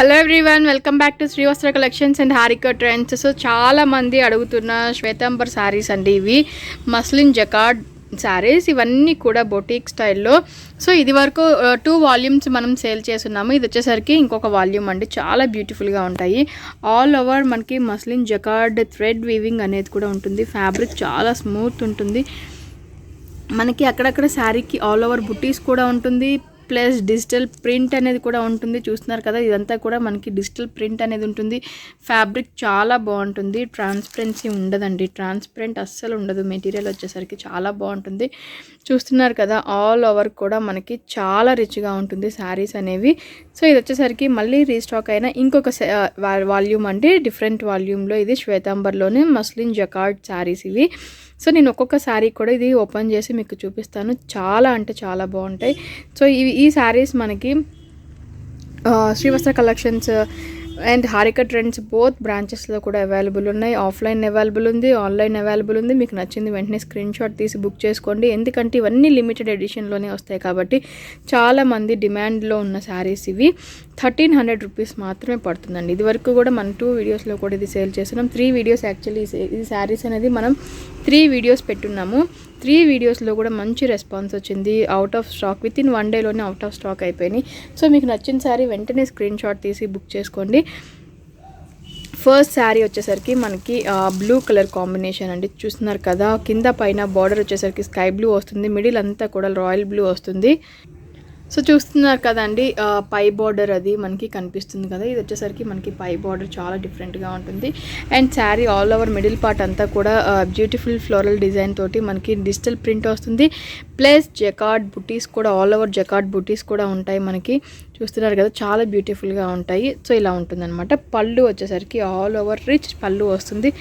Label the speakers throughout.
Speaker 1: Hello everyone, welcome back to Srivastra collections and Harika trends. So చాలా మంది అడుగుతున్న శ్వేతాంబర్ శారీస్ అండి. ఇవి మస్లిన్ జకార్డ్ శారీస్, ఇవన్నీ కూడా బొటీక్ స్టైల్లో. సో ఇది వరకు 2 వాల్యూమ్స్ మనం సేల్ చేస్తున్నాము. ఇది వచ్చేసరికి ఇంకొక వాల్యూమ్ అండి. చాలా బ్యూటిఫుల్గా ఉంటాయి. ఆల్ ఓవర్ మనకి మస్లిన్ జకార్డ్ థ్రెడ్ వీవింగ్ అనేది కూడా ఉంటుంది. ఫ్యాబ్రిక్ చాలా స్మూత్ ఉంటుంది. మనకి అక్కడక్కడ శారీకి ఆల్ ఓవర్ బుటీస్ కూడా ఉంటుంది, ప్లస్ డిజిటల్ ప్రింట్ అనేది కూడా ఉంటుంది. చూస్తున్నారు కదా, ఇదంతా కూడా మనకి డిజిటల్ ప్రింట్ అనేది ఉంటుంది. ఫ్యాబ్రిక్ చాలా బాగుంటుంది. ట్రాన్స్పరెన్సీ ఉండదండి, ట్రాన్స్పరెంట్ అస్సలు ఉండదు. మెటీరియల్ వచ్చేసరికి చాలా బాగుంటుంది. చూస్తున్నారు కదా, ఆల్ ఓవర్ కూడా మనకి చాలా రిచ్గా ఉంటుంది శారీస్ అనేవి. సో ఇది వచ్చేసరికి మళ్ళీ రీస్టాక్ అయిన ఇంకొక వాల్యూమ్ అంటే డిఫరెంట్ వాల్యూమ్లో. ఇది శ్వేతాంబర్లోనే మస్లిన్ జకార్డ్ శారీస్ ఇవి. సో నేను ఒక్కొక్క శారీ కూడా ఇది ఓపెన్ చేసి మీకు చూపిస్తాను. చాలా అంటే చాలా బాగుంటాయి. సో ఈ శారీస్ మనకి Srivastra collections and Harika trends both బ్రాంచెస్లో కూడా అవైలబుల్ ఉన్నాయి. ఆఫ్లైన్ అవైలబుల్ ఉంది, ఆన్లైన్ అవైలబుల్ ఉంది. మీకు నచ్చింది వెంటనే స్క్రీన్ షాట్ తీసి బుక్ చేసుకోండి. ఎందుకంటే ఇవన్నీ లిమిటెడ్ ఎడిషన్లోనే వస్తాయి కాబట్టి చాలామంది డిమాండ్లో ఉన్న శారీస్ ఇవి. 1300 రూపీస్ మాత్రమే పడుతుందండి. ఇది వరకు కూడా మనం 2 వీడియోస్లో కూడా ఇది సేల్ చేస్తున్నాం. 3 వీడియోస్ యాక్చువల్లీ ఈ శారీస్ అనేది మనం 3 వీడియోస్ పెట్టున్నాము. 3 వీడియోస్లో కూడా మంచి రెస్పాన్స్ వచ్చింది. Out of stock, within 1 డేలోనే అవుట్ ఆఫ్ స్టాక్ అయిపోయినాయి. సో మీకు నచ్చిన శారీ వెంటనే స్క్రీన్ షాట్ తీసి బుక్ చేసుకోండి. ఫస్ట్ శారీ వచ్చేసరికి మనకి బ్లూ కలర్ కాంబినేషన్ అండి. చూస్తున్నారు కదా, కింద పైన బార్డర్ వచ్చేసరికి స్కై బ్లూ వస్తుంది, మిడిల్ అంతా కూడా రాయల్ బ్లూ వస్తుంది. సో చూస్తున్నారు కదండి, పై బార్డర్ అది మనకి కనిపిస్తుంది కదా. ఇది వచ్చేసరికి మనకి పై బార్డర్ చాలా డిఫరెంట్గా ఉంటుంది. And sari all over middle part అంతా కూడా బ్యూటిఫుల్ ఫ్లోరల్ డిజైన్ తోటి మనకి డిజిటల్ ప్రింట్ వస్తుంది. ప్లస్ జకార్డ్ బుటీస్ కూడా, ఆల్ ఓవర్ జకార్డ్ బుటీస్ కూడా ఉంటాయి మనకి. చూస్తున్నారు కదా, చాలా బ్యూటిఫుల్గా ఉంటాయి. సో ఇలా ఉంటుందన్నమాట. పళ్ళు వచ్చేసరికి ఆల్ ఓవర్ రిచ్ పళ్ళు వస్తుంది.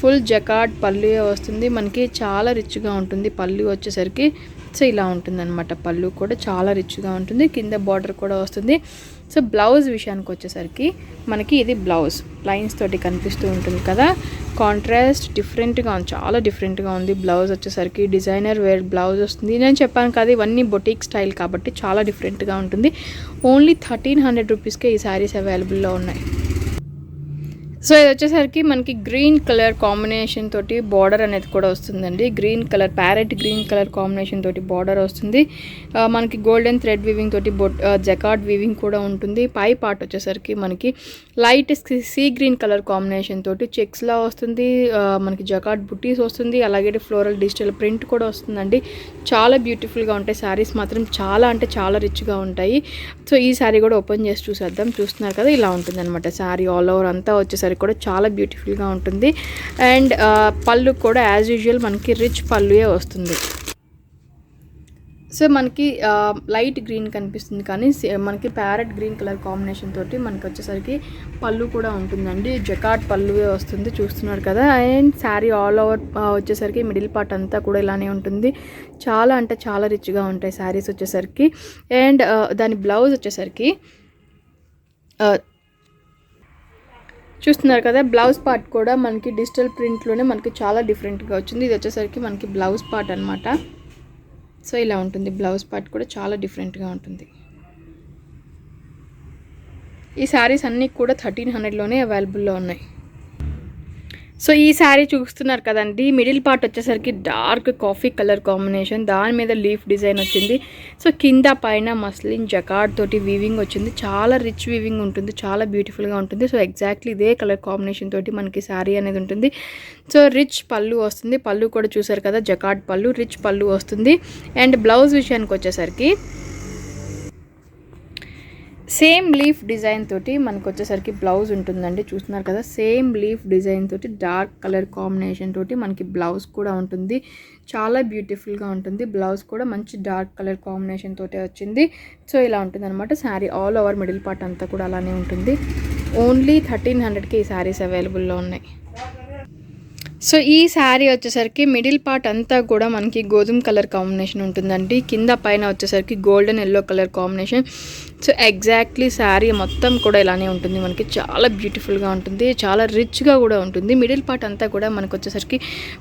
Speaker 1: ఫుల్ జకార్డ్ పళ్ళు వస్తుంది మనకి. చాలా రిచ్గా ఉంటుంది పళ్ళు వచ్చేసరికి. సో ఇలా ఉంటుందన్నమాట. పళ్ళు కూడా చాలా రిచ్గా ఉంటుంది. కింద బార్డర్ కూడా వస్తుంది. సో బ్లౌజ్ విషయానికి వచ్చేసరికి మనకి ఇది బ్లౌజ్ లైన్స్ తోటి కనిపిస్తూ ఉంటుంది కదా. కాంట్రాస్ట్ డిఫరెంట్గా ఉంది, చాలా డిఫరెంట్గా ఉంది. బ్లౌజ్ వచ్చేసరికి డిజైనర్ వేర్ బ్లౌజ్ వస్తుంది. నేను చెప్పాను కదా, ఇవన్నీ బొటీక్ స్టైల్ కాబట్టి చాలా డిఫరెంట్గా ఉంటుంది. ఓన్లీ 1300 రూపీస్కే ఈ శారీస్ అవైలబుల్లో ఉన్నాయి. సో ఇది వచ్చేసరికి మనకి గ్రీన్ కలర్ కాంబినేషన్ తోటి బార్డర్ అనేది కూడా వస్తుందండి. Green colour, parrot green colour combination తోటి బార్డర్ వస్తుంది. మనకి గోల్డెన్ థ్రెడ్ వీవింగ్ తోటి జకార్డ్ వీవింగ్ కూడా ఉంటుంది. పై పార్ట్ వచ్చేసరికి మనకి light sea green colour combination తోటి చెక్స్లా వస్తుంది. మనకి జకార్డ్ బుటీస్ వస్తుంది. అలాగే ఫ్లోరల్ డిజిటల్ ప్రింట్ కూడా వస్తుందండి. చాలా బ్యూటిఫుల్గా ఉంటాయి శారీస్ మాత్రం. చాలా అంటే చాలా రిచ్గా ఉంటాయి. సో ఈ శారీ కూడా ఓపెన్ చేసి చూసేద్దాం. చూస్తున్నారు కదా, ఇలా ఉంటుంది అనమాట. శారీ ఆల్ ఓవర్ అంతా వచ్చేసరికి కూడా చాలా బ్యూటిఫుల్గా ఉంటుంది. అండ్ పళ్ళు కూడా యాజ్ యూజువల్ మనకి రిచ్ పళ్ళుయే వస్తుంది. సో మనకి లైట్ గ్రీన్ కనిపిస్తుంది కానీ మనకి ప్యారెట్ గ్రీన్ కలర్ కాంబినేషన్ తోటి మనకి వచ్చేసరికి పళ్ళు కూడా ఉంటుందండి. జకార్డ్ పళ్ళువే వస్తుంది. చూస్తున్నారు కదా. అండ్ శారీ ఆల్ ఓవర్ వచ్చేసరికి మిడిల్ పార్ట్ అంతా కూడా ఇలానే ఉంటుంది. చాలా అంటే చాలా రిచ్గా ఉంటాయి శారీస్ వచ్చేసరికి. అండ్ దాని బ్లౌజ్ వచ్చేసరికి చూస్తున్నారు కదా, బ్లౌజ్ పార్ట్ కూడా మనకి డిజిటల్ ప్రింట్లోనే మనకి చాలా డిఫరెంట్గా వచ్చింది. ఇది వచ్చేసరికి మనకి బ్లౌజ్ పార్ట్ అనమాట. సో ఇలా ఉంటుంది. బ్లౌజ్ పార్ట్ కూడా చాలా డిఫరెంట్గా ఉంటుంది. ఈ శారీస్ అన్నీ కూడా 1300లోనే అవైలబుల్లో ఉన్నాయి. సో ఈ శారీ చూస్తున్నారు కదండి, మిడిల్ పార్ట్ వచ్చేసరికి డార్క్ కాఫీ కలర్ కాంబినేషన్, దాని మీద లీఫ్ డిజైన్ వచ్చింది. సో కింద పైన మస్లిన్ జకార్డ్ తోటి వీవింగ్ వచ్చింది. చాలా రిచ్ వీవింగ్ ఉంటుంది, చాలా బ్యూటిఫుల్గా ఉంటుంది. సో ఎగ్జాక్ట్లీ ఇదే కలర్ కాంబినేషన్ తోటి మనకి శారీ అనేది ఉంటుంది. సో రిచ్ పళ్ళు వస్తుంది. పళ్ళు కూడా చూసారు కదా, జకార్డ్ పళ్ళు, రిచ్ పళ్ళు వస్తుంది. అండ్ బ్లౌజ్ విషయానికి వచ్చేసరికి సేమ్ లీఫ్ డిజైన్ తోటి మనకు వచ్చేసరికి బ్లౌజ్ ఉంటుందండి. చూస్తున్నారు కదా, సేమ్ లీఫ్ డిజైన్ తోటి డార్క్ కలర్ కాంబినేషన్ తోటి మనకి బ్లౌజ్ కూడా ఉంటుంది. చాలా బ్యూటిఫుల్గా ఉంటుంది. బ్లౌజ్ కూడా మంచి డార్క్ కలర్ కాంబినేషన్ తోటే వచ్చింది. సో ఇలా ఉంటుంది అనమాట. Sari all over middle part అంతా కూడా అలానే ఉంటుంది. ఓన్లీ 1300కి ఈ శారీస్ అవైలబుల్లో ఉన్నాయి. సో ఈ శారీ వచ్చేసరికి మిడిల్ పార్ట్ అంతా కూడా మనకి గోధుమ కలర్ కాంబినేషన్ ఉంటుందండి. కింద పైన వచ్చేసరికి golden yellow colour combination. So exactly sari మొత్తం కూడా ఇలానే ఉంటుంది మనకి. చాలా బ్యూటిఫుల్గా ఉంటుంది, చాలా రిచ్గా కూడా ఉంటుంది. మిడిల్ పార్ట్ అంతా కూడా మనకు వచ్చేసరికి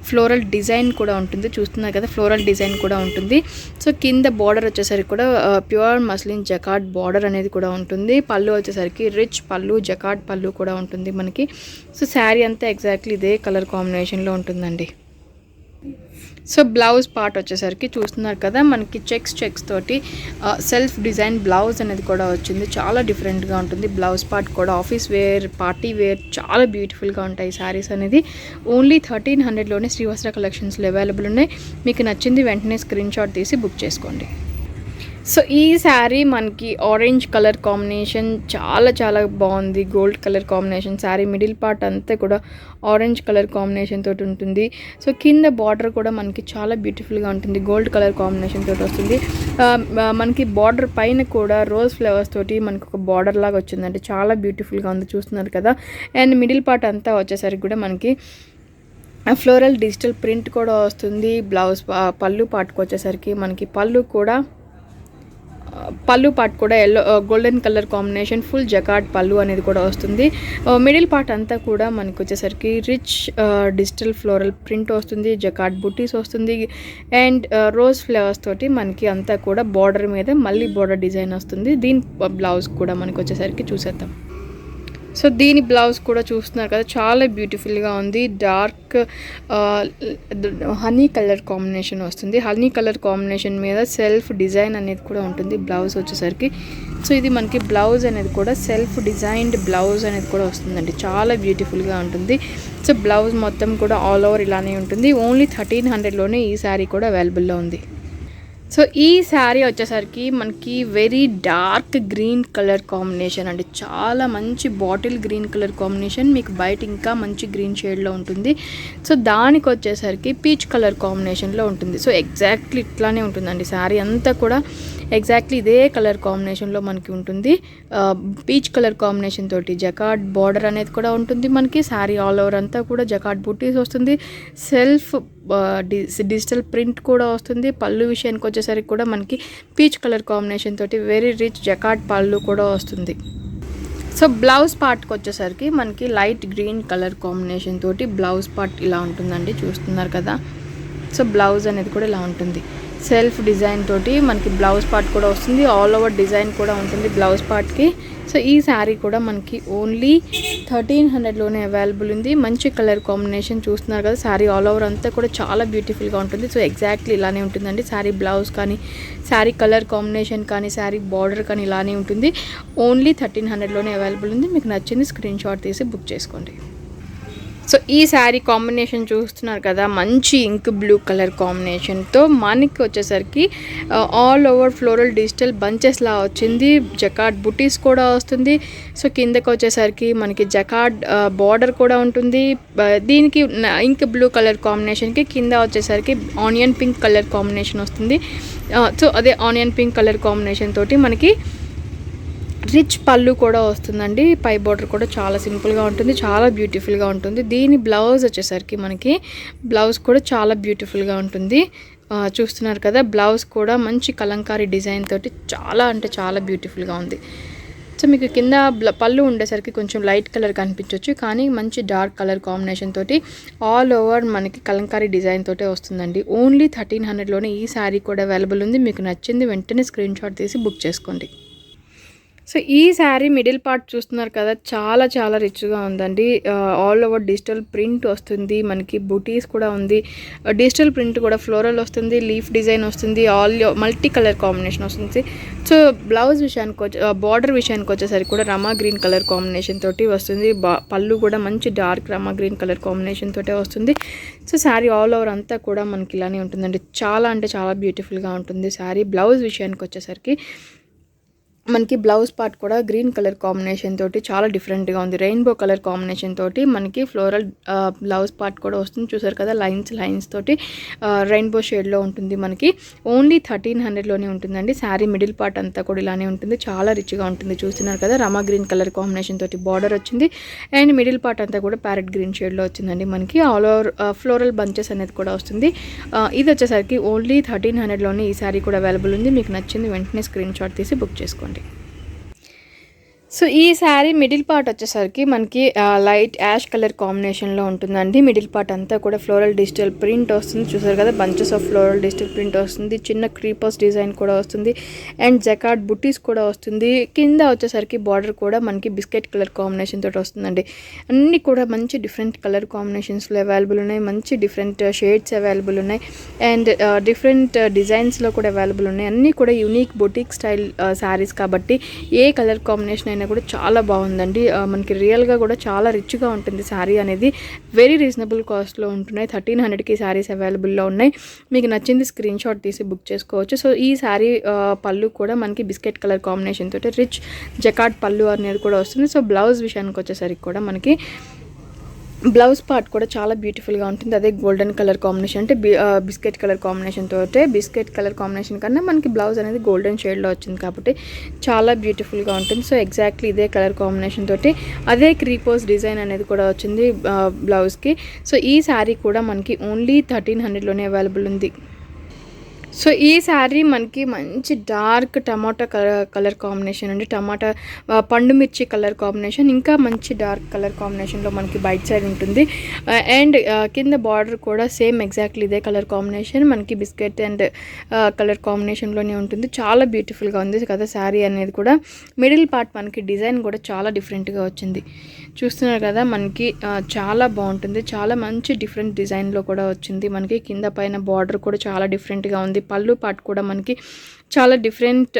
Speaker 1: ఫ్లోరల్ డిజైన్ కూడా ఉంటుంది. చూస్తున్నారు కదా, ఫ్లోరల్ డిజైన్ కూడా ఉంటుంది. సో కింద బార్డర్ వచ్చేసరికి కూడా ప్యూర్ మస్లిన్ జకార్డ్ బార్డర్ అనేది కూడా ఉంటుంది. పళ్ళు వచ్చేసరికి రిచ్ పళ్ళు, జకార్డ్ పళ్ళు కూడా ఉంటుంది మనకి. సో శారీ అంతా ఎగ్జాక్ట్లీ ఇదే కలర్ కాంబినేషన్లో ఉంటుందండి. సో బ్లౌజ్ పార్ట్ వచ్చేసరికి చూస్తున్నారు కదా, మనకి చెక్స్ తోటి సెల్ఫ్ డిజైన్ బ్లౌజ్ అనేది కూడా వచ్చింది. చాలా డిఫరెంట్గా ఉంటుంది బ్లౌజ్ పార్ట్ కూడా. ఆఫీస్ వేర్, పార్టీ వేర్ చాలా బ్యూటిఫుల్గా ఉంటాయి శారీస్ అనేది. ఓన్లీ 1300లోనే శ్రీవస్త్ర కలెక్షన్స్లో అవైలబుల్ ఉన్నాయి. మీకు నచ్చింది వెంటనే స్క్రీన్ షాట్ తీసి బుక్ చేసుకోండి. సో ఈ శారీ మనకి ఆరెంజ్ కలర్ కాంబినేషన్ చాలా బాగుంది. Gold colour combination sari middle part అంతా కూడా ఆరెంజ్ కలర్ కాంబినేషన్ తోటి ఉంటుంది. సో కింద బార్డర్ కూడా మనకి చాలా బ్యూటిఫుల్గా ఉంటుంది. గోల్డ్ కలర్ కాంబినేషన్ తోటి వస్తుంది. మనకి బార్డర్ పైన కూడా రోజ్ ఫ్లవర్స్ తోటి మనకు ఒక బార్డర్ లాగా వచ్చిందంటే చాలా బ్యూటిఫుల్గా ఉంది. చూస్తున్నారు కదా. అండ్ మిడిల్ పార్ట్ అంతా వచ్చేసరికి కూడా మనకి ఫ్లోరల్ డిజిటల్ ప్రింట్ కూడా వస్తుంది. బ్లౌజ్ పళ్ళు పార్ట్కి వచ్చేసరికి మనకి పళ్ళు పార్ట్ కూడా yellow golden colour combination full jacquard పళ్ళు అనేది కూడా వస్తుంది. మిడిల్ పార్ట్ అంతా కూడా మనకు వచ్చేసరికి రిచ్ డిజిటల్ ఫ్లోరల్ ప్రింట్ వస్తుంది, జకార్డ్ బుటీస్ వస్తుంది. అండ్ రోజ్ ఫ్లవర్స్ తోటి మనకి అంతా కూడా బార్డర్ మీద మళ్ళీ బార్డర్ డిజైన్ వస్తుంది. దీని బ్లౌజ్ కూడా మనకు వచ్చేసరికి చూసేద్దాం. సో దీని బ్లౌజ్ కూడా చూస్తున్నారు కదా, చాలా బ్యూటిఫుల్గా ఉంది. డార్క్ హనీ కలర్ కాంబినేషన్ వస్తుంది. హనీ కలర్ కాంబినేషన్ మీద సెల్ఫ్ డిజైన్ అనేది కూడా ఉంటుంది బ్లౌజ్ వచ్చేసరికి. సో ఇది మనకి బ్లౌజ్ అనేది కూడా సెల్ఫ్ డిజైన్డ్ బ్లౌజ్ అనేది కూడా వస్తుందండి. చాలా బ్యూటిఫుల్గా ఉంటుంది. సో బ్లౌజ్ మొత్తం కూడా ఆల్ ఓవర్ ఇలానే ఉంటుంది. ఓన్లీ 1300లోనే ఈ శారీ కూడా అవైలబుల్లో ఉంది. సో ఈ శారీ వచ్చేసరికి మనకి very dark green colour combination అండి. చాలా మంచి బాటిల్ గ్రీన్ కలర్ కాంబినేషన్. మీకు బయట ఇంకా మంచి గ్రీన్ షేడ్లో ఉంటుంది. సో దానికి వచ్చేసరికి పీచ్ కలర్ కాంబినేషన్లో ఉంటుంది. సో ఎగ్జాక్ట్లీ ఇట్లానే ఉంటుందండి శారీ అంతా కూడా. ఎగ్జాక్ట్లీ ఇదే కలర్ కాంబినేషన్లో మనకి ఉంటుంది. పీచ్ కలర్ కాంబినేషన్ తోటి జకార్డ్ బార్డర్ అనేది కూడా ఉంటుంది మనకి. శారీ ఆల్ ఓవర్ అంతా కూడా జకార్డ్ బుటీస్ వస్తుంది. సెల్ఫ్ డిజిటల్ ప్రింట్ కూడా వస్తుంది. పళ్ళు విషయానికి వచ్చేసరికి కూడా మనకి పీచ్ కలర్ కాంబినేషన్ తోటి వెరీ రిచ్ జకార్డ్ పళ్ళు కూడా వస్తుంది. సో బ్లౌజ్ పార్ట్కి వచ్చేసరికి మనకి లైట్ గ్రీన్ కలర్ కాంబినేషన్ తోటి బ్లౌజ్ పార్ట్ ఇలా ఉంటుందండి. చూస్తున్నారు కదా. సో బ్లౌజ్ అనేది కూడా ఇలా ఉంటుంది. సెల్ఫ్ డిజైన్ తోటి మనకి బ్లౌజ్ పార్ట్ కూడా వస్తుంది. ఆల్ ఓవర్ డిజైన్ కూడా ఉంటుంది బ్లౌజ్ పార్ట్కి. సో ఈ శారీ కూడా మనకి ఓన్లీ 1300లోనే అవైలబుల్ ఉంది. మంచి కలర్ కాంబినేషన్ చూస్తున్నారు కదా. శారీ ఆల్ ఓవర్ అంతా కూడా చాలా బ్యూటిఫుల్గా ఉంటుంది. సో ఎగ్జాక్ట్లీ ఇలానే ఉంటుందండి. శారీ బ్లౌజ్ కానీ, శారీ కలర్ కాంబినేషన్ కానీ, శారీ బార్డర్ కానీ ఇలానే ఉంటుంది. ఓన్లీ 1300లోనే అవైలబుల్ ఉంది. మీకు నచ్చింది స్క్రీన్ షాట్ తీసి బుక్ చేసుకోండి. సో ఈ శారీ కాంబినేషన్ చూస్తున్నారు కదా, మంచి ఇంక్ బ్లూ కలర్ కాంబినేషన్తో మనకి వచ్చేసరికి ఆల్ ఓవర్ ఫ్లోరల్ డిజిటల్ బంచెస్లా వచ్చింది. జకార్డ్ బుటీస్ కూడా వస్తుంది. సో కిందకి వచ్చేసరికి మనకి జకార్డ్ బార్డర్ కూడా ఉంటుంది. దీనికి ఇంక్ బ్లూ కలర్ కాంబినేషన్కి కింద వచ్చేసరికి ఆనియన్ పింక్ కలర్ కాంబినేషన్ వస్తుంది. సో అదే ఆనియన్ పింక్ కలర్ కాంబినేషన్ తోటి మనకి రిచ్ పళ్ళు కూడా వస్తుందండి. పై బార్డర్ కూడా చాలా సింపుల్గా ఉంటుంది, చాలా బ్యూటిఫుల్గా ఉంటుంది. దీని బ్లౌజ్ వచ్చేసరికి మనకి బ్లౌజ్ కూడా చాలా బ్యూటిఫుల్గా ఉంటుంది. చూస్తున్నారు కదా, బ్లౌజ్ కూడా మంచి కలంకారీ డిజైన్ తోటి చాలా అంటే చాలా బ్యూటిఫుల్గా ఉంది. సో మీకు కింద పళ్ళు ఉండేసరికి కొంచెం లైట్ కలర్ కనిపించవచ్చు, కానీ మంచి డార్క్ కలర్ కాంబినేషన్ తోటి ఆల్ ఓవర్ మనకి కలంకారీ డిజైన్ తోటే వస్తుందండి. ఓన్లీ 1300లోనే ఈ శారీ కూడా అవైలబుల్ ఉంది. మీకు నచ్చింది వెంటనే స్క్రీన్ షాట్ తీసి బుక్ చేసుకోండి. సో ఈ శారీ మిడిల్ పార్ట్ చూస్తున్నారు కదా, చాలా చాలా రిచ్గా ఉందండి. ఆల్ ఓవర్ డిజిటల్ ప్రింట్ వస్తుంది మనకి. బుటీస్ కూడా ఉంది. డిజిటల్ ప్రింట్ కూడా ఫ్లోరల్ వస్తుంది, లీఫ్ డిజైన్ వస్తుంది, మల్టీ కలర్ కాంబినేషన్ వస్తుంది. సో బ్లౌజ్ విషయానికి బార్డర్ విషయానికి వచ్చేసరికి కూడా రమా గ్రీన్ కలర్ కాంబినేషన్ తోటి వస్తుంది. పళ్ళు కూడా మంచి డార్క్ రమా గ్రీన్ కలర్ కాంబినేషన్ తోటే వస్తుంది. సో శారీ ఆల్ ఓవర్ అంతా కూడా మనకి ఇలానే ఉంటుందండి. చాలా అంటే చాలా బ్యూటిఫుల్గా ఉంటుంది శారీ. బ్లౌజ్ విషయానికి వచ్చేసరికి మనకి బ్లౌజ్ పార్ట్ కూడా గ్రీన్ కలర్ కాంబినేషన్ తోటి చాలా డిఫరెంట్గా ఉంది. రెయిన్బో కలర్ కాంబినేషన్ తోటి మనకి ఫ్లోరల్ బ్లౌజ్ పార్ట్ కూడా వస్తుంది. చూసారు కదా, లైన్స్ తోటి రెయిన్బో షేడ్లో ఉంటుంది మనకి. ఓన్లీ 1300లోనే ఉంటుందండి. శారీ మిడిల్ పార్ట్ అంతా కూడా ఇలానే ఉంటుంది, చాలా రిచ్గా ఉంటుంది. చూస్తున్నారు కదా, రమా గ్రీన్ కలర్ కాంబినేషన్ తోటి బార్డర్ వచ్చింది. అండ్ మిడిల్ పార్ట్ అంతా కూడా ప్యారెట్ గ్రీన్ షేడ్లో వచ్చిందండి మనకి. ఆల్ ఓవర్ ఫ్లోరల్ బంచెస్ అనేది కూడా వస్తుంది. ఇది వచ్చేసరికి ఓన్లీ 1300లోనే ఈ శారీ కూడా అవైలబుల్ ఉంది. మీకు నచ్చింది వెంటనే స్క్రీన్ షాట్ తీసి బుక్ చేసుకోండి. సో ఈ శారీ మిడిల్ పార్ట్ వచ్చేసరికి మనకి లైట్ యాష్ కలర్ కాంబినేషన్లో ఉంటుందండి. మిడిల్ పార్ట్ అంతా కూడా ఫ్లోరల్ డిజిటల్ ప్రింట్ వస్తుంది. చూసారు కదా, bunches of floral digital print వస్తుంది. చిన్న క్రీపర్స్ డిజైన్ కూడా వస్తుంది అండ్ జకార్డ్ బుట్టీస్ కూడా వస్తుంది. కింద వచ్చేసరికి బార్డర్ కూడా మనకి బిస్కెట్ కలర్ కాంబినేషన్ తోటి వస్తుందండి. అన్నీ కూడా మంచి డిఫరెంట్ కలర్ కాంబినేషన్స్లో అవైలబుల్ ఉన్నాయి. మంచి డిఫరెంట్ షేడ్స్ అవైలబుల్ ఉన్నాయి అండ్ డిఫరెంట్ డిజైన్స్లో కూడా అవైలబుల్ ఉన్నాయి. అన్నీ కూడా యూనిక్ బొటిక్ స్టైల్ శారీస్ కాబట్టి ఏ కలర్ కాంబినేషన్ అయినా కూడా చాలా బాగుందండి. మనకి రియల్గా కూడా చాలా రిచ్గా ఉంటుంది శారీ అనేది. వెరీ రీజనబుల్ కాస్ట్లో ఉంటున్నాయి. 1300కి శారీస్ అవైలబుల్లో ఉన్నాయి. మీకు నచ్చింది స్క్రీన్ షాట్ తీసి బుక్ చేసుకోవచ్చు. సో ఈ శారీ పళ్ళు కూడా మనకి బిస్కెట్ కలర్ కాంబినేషన్ తోటి రిచ్ జకార్డ్ పళ్ళు అనేది కూడా వస్తుంది. సో బ్లౌజ్ విషయానికి వచ్చేసరికి కూడా మనకి బ్లౌజ్ పార్ట్ కూడా చాలా బ్యూటిఫుల్గా ఉంటుంది. అదే గోల్డెన్ కలర్ కాంబినేషన్ అంటే బిస్కెట్ కలర్ కాంబినేషన్ తోటే, బిస్కెట్ కలర్ కాంబినేషన్ కన్నా మనకి బ్లౌజ్ అనేది గోల్డెన్ షేడ్లో వచ్చింది కాబట్టి చాలా బ్యూటిఫుల్గా ఉంటుంది. సో ఎగ్జాక్ట్లీ ఇదే కలర్ కాంబినేషన్ తోటి అదే క్రీపోస్ డిజైన్ అనేది కూడా వచ్చింది బ్లౌజ్కి. సో ఈ శారీ కూడా మనకి ఓన్లీ 1300లోనే అవైలబుల్ ఉంది. సో ఈ శారీ మనకి మంచి డార్క్ టమాటా కలర్ కాంబినేషన్ అండి. టమాటా పండు మిర్చి కలర్ కాంబినేషన్, ఇంకా మంచి డార్క్ కలర్ కాంబినేషన్లో మనకి బయట సైడ్ ఉంటుంది. అండ్ కింద బార్డర్ కూడా సేమ్ ఎగ్జాక్ట్లీ ఇదే కలర్ కాంబినేషన్ మనకి బిస్కెట్ అండ్ కలర్ కాంబినేషన్లోనే ఉంటుంది. చాలా బ్యూటిఫుల్గా ఉంది కదా శారీ అనేది కూడా. మిడిల్ పార్ట్ మనకి డిజైన్ కూడా చాలా డిఫరెంట్గా వచ్చింది. చూస్తున్నారు కదా, మనకి చాలా బాగుంటుంది. చాలా మంచి డిఫరెంట్ డిజైన్లో కూడా వచ్చింది. మనకి కింద పైన బార్డర్ కూడా చాలా డిఫరెంట్గా ఉంది. పళ్ళు పార్ట్ కూడా మనకి చాలా డిఫరెంట్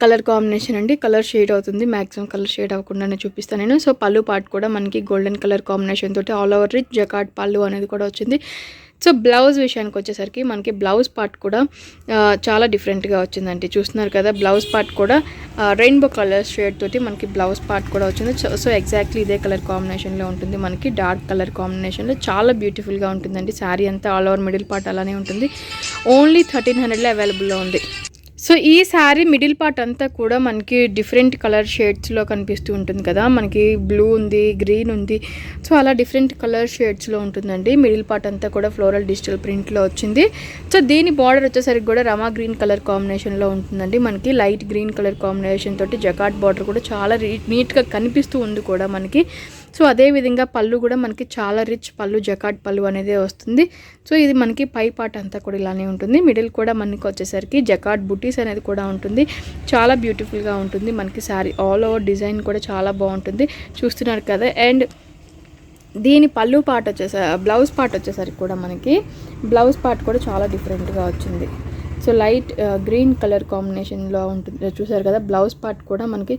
Speaker 1: కలర్ కాంబినేషన్ అండి. కలర్ షేడ్ అవుతుంది, మ్యాక్సిమం కలర్ షేడ్ అవ్వకుండానే చూపిస్తాను నేను. సో పళ్ళు పార్ట్ కూడా మనకి గోల్డెన్ కలర్ కాంబినేషన్ తోటి ఆల్ ఓవర్ రిచ్ జకార్డ్ పళ్ళు అనేది కూడా వచ్చింది. సో బ్లౌజ్ విషయానికి వచ్చేసరికి మనకి బ్లౌజ్ పార్ట్ కూడా చాలా డిఫరెంట్గా వచ్చిందండి. చూస్తున్నారు కదా, బ్లౌజ్ పార్ట్ కూడా రెయిన్బో కలర్ షేడ్ తోటి మనకి బ్లౌజ్ పార్ట్ కూడా వచ్చింది. సో ఎగ్జాక్ట్లీ ఇదే కలర్ కాంబినేషన్లో ఉంటుంది. మనకి డార్క్ కలర్ కాంబినేషన్లో చాలా బ్యూటిఫుల్గా ఉంటుందండి. శారీ అంతా ఆల్ ఓవర్ మిడిల్ పార్ట్ అలానే ఉంటుంది. ఓన్లీ 1300లో అవైలబుల్లో ఉంది. సో ఈ శారీ మిడిల్ పార్ట్ అంతా కూడా మనకి డిఫరెంట్ కలర్ షేడ్స్లో కనిపిస్తూ ఉంటుంది కదా. మనకి బ్లూ ఉంది, గ్రీన్ ఉంది. సో అలా డిఫరెంట్ కలర్ షేడ్స్లో ఉంటుందండి. మిడిల్ పార్ట్ అంతా కూడా ఫ్లోరల్ డిజిటల్ ప్రింట్లో వచ్చింది. సో దీని బార్డర్ వచ్చేసరికి కూడా రమా గ్రీన్ కలర్ కాంబినేషన్లో ఉంటుందండి. మనకి లైట్ గ్రీన్ కలర్ కాంబినేషన్ తోటి జకార్డ్ బార్డర్ కూడా చాలా నీట్గా కనిపిస్తూ ఉంది కూడా మనకి. సో అదేవిధంగా పళ్ళు కూడా మనకి చాలా రిచ్ పళ్ళు, జకార్డ్ పళ్ళు అనేది వస్తుంది. సో ఇది మనకి పై పార్ట్ అంతా కూడా ఇలానే ఉంటుంది. మిడిల్ కూడా మనకి వచ్చేసరికి జకార్డ్ బుటీస్ అనేది కూడా ఉంటుంది. చాలా బ్యూటిఫుల్గా ఉంటుంది మనకి శారీ. ఆల్ ఓవర్ డిజైన్ కూడా చాలా బాగుంటుంది. చూస్తున్నారు కదా. అండ్ దీని పళ్ళు పార్ట్ బ్లౌజ్ పార్ట్ వచ్చేసరికి కూడా మనకి బ్లౌజ్ పార్ట్ కూడా చాలా డిఫరెంట్గా వచ్చింది. సో లైట్ గ్రీన్ కలర్ కాంబినేషన్లో ఉంటుంది. చూసారు కదా, బ్లౌజ్ పార్ట్ కూడా మనకి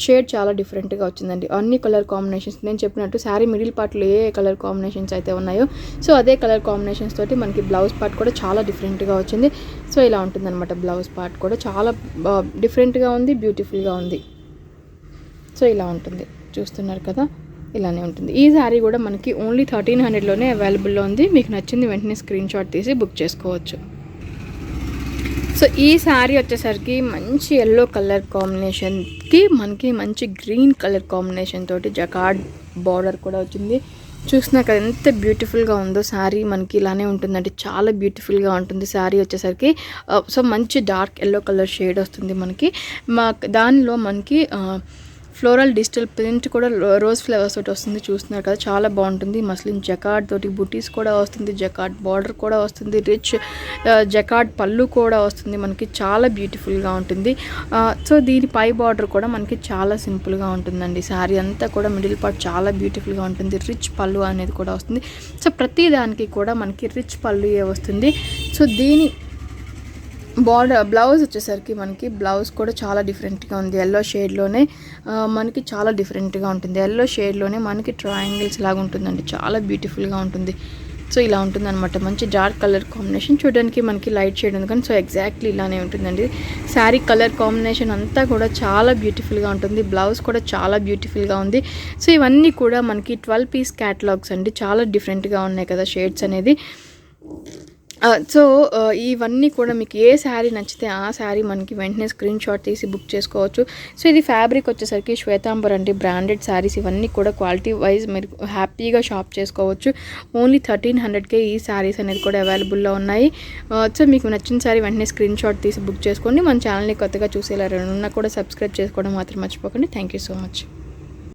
Speaker 1: షేడ్ చాలా డిఫరెంట్గా వచ్చిందండి. అన్ని కలర్ కాంబినేషన్స్ నేను చెప్పినట్టు శారీ మిడిల్ పార్ట్లో ఏ కలర్ కాంబినేషన్స్ అయితే ఉన్నాయో సో అదే కలర్ కాంబినేషన్స్ తోటి మనకి బ్లౌజ్ పార్ట్ కూడా చాలా డిఫరెంట్గా వచ్చింది. సో ఇలా ఉంటుందన్నమాట. బ్లౌజ్ పార్ట్ కూడా చాలా డిఫరెంట్గా ఉంది, బ్యూటిఫుల్గా ఉంది. సో ఇలా ఉంటుంది. చూస్తున్నారు కదా, ఇలానే ఉంటుంది. ఈ శారీ కూడా మనకి ఓన్లీ 1300లోనే అవైలబుల్లో ఉంది. మీకు నచ్చింది వెంటనే స్క్రీన్ షాట్ తీసి బుక్ చేసుకోవచ్చు. సో ఈ శారీ వచ్చేసరికి మంచి ఎల్లో కలర్ కాంబినేషన్కి మనకి మంచి గ్రీన్ కలర్ కాంబినేషన్ తోటి జకార్డ్ బార్డర్ కూడా వచ్చింది. చూసినా కదా ఎంత బ్యూటిఫుల్గా ఉందో శారీ. మనకి ఇలానే ఉంటుందండి. చాలా బ్యూటిఫుల్గా ఉంటుంది శారీ వచ్చేసరికి. సో మంచి డార్క్ ఎల్లో కలర్ షేడ్ వస్తుంది మనకి. దానిలో మనకి ఫ్లోరల్ డిజిటల్ ప్రింట్ కూడా రోజ్ ఫ్లవర్స్ తోటి వస్తుంది. చూస్తున్నారు కదా, చాలా బాగుంటుంది. మస్లిన్ జకార్డ్ తోటి బుటీస్ కూడా వస్తుంది, జకార్డ్ బార్డర్ కూడా వస్తుంది, రిచ్ జకార్డ్ పళ్ళు కూడా వస్తుంది మనకి. చాలా బ్యూటిఫుల్గా ఉంటుంది. సో దీని పై బార్డర్ కూడా మనకి చాలా సింపుల్గా ఉంటుందండి. శారీ అంతా కూడా మిడిల్ పార్ట్ చాలా బ్యూటిఫుల్గా ఉంటుంది. రిచ్ పళ్ళు అనేది కూడా వస్తుంది. సో ప్రతి దానికి కూడా మనకి రిచ్ పళ్ళు వస్తుంది. సో దీని బ్లౌజ్ వచ్చేసరికి మనకి బ్లౌజ్ కూడా చాలా డిఫరెంట్గా ఉంది. ఎల్లో షేడ్లోనే మనకి చాలా డిఫరెంట్గా ఉంటుంది. ఎల్లో షేడ్లోనే మనకి ట్రయాంగిల్స్ లాగా ఉంటుందండి. చాలా బ్యూటిఫుల్గా ఉంటుంది. సో ఇలా ఉంటుందన్నమాట. మంచి డార్క్ కలర్ కాంబినేషన్. చూడడానికి మనకి లైట్ షేడ్ ఉంది కానీ సో ఎగ్జాక్ట్లీ ఇలానే ఉంటుందండి. శారీ కలర్ కాంబినేషన్ అంతా కూడా చాలా బ్యూటిఫుల్గా ఉంటుంది. బ్లౌజ్ కూడా చాలా బ్యూటిఫుల్గా ఉంది. సో ఇవన్నీ కూడా మనకి 12 పీస్ క్యాటలాగ్స్ అండి. చాలా డిఫరెంట్గా ఉన్నాయి కదా షేడ్స్ అనేది. సో ఇవన్నీ కూడా మీకు ఏ శారీ నచ్చితే ఆ శారీ మనకి వెంటనే స్క్రీన్ షాట్ తీసి బుక్ చేసుకోవచ్చు. సో ఇది ఫ్యాబ్రిక్ వచ్చేసరికి శ్వేతాంబర్ అండి, బ్రాండెడ్ శారీస్ ఇవన్నీ కూడా క్వాలిటీ వైజ్ మీరు హ్యాపీగా షాప్ చేసుకోవచ్చు. ఓన్లీ 1300కే ఈ శారీస్ అనేది కూడా అవైలబుల్లో ఉన్నాయి. సో మీకు నచ్చిన శారీ వెంటనే స్క్రీన్ షాట్ తీసి బుక్ చేసుకోండి. మన ఛానల్ని కొత్తగా చూసేలా ఉన్నా కూడా సబ్స్క్రైబ్ చేసుకోవడం మాత్రం మర్చిపోకండి. Thank you so much.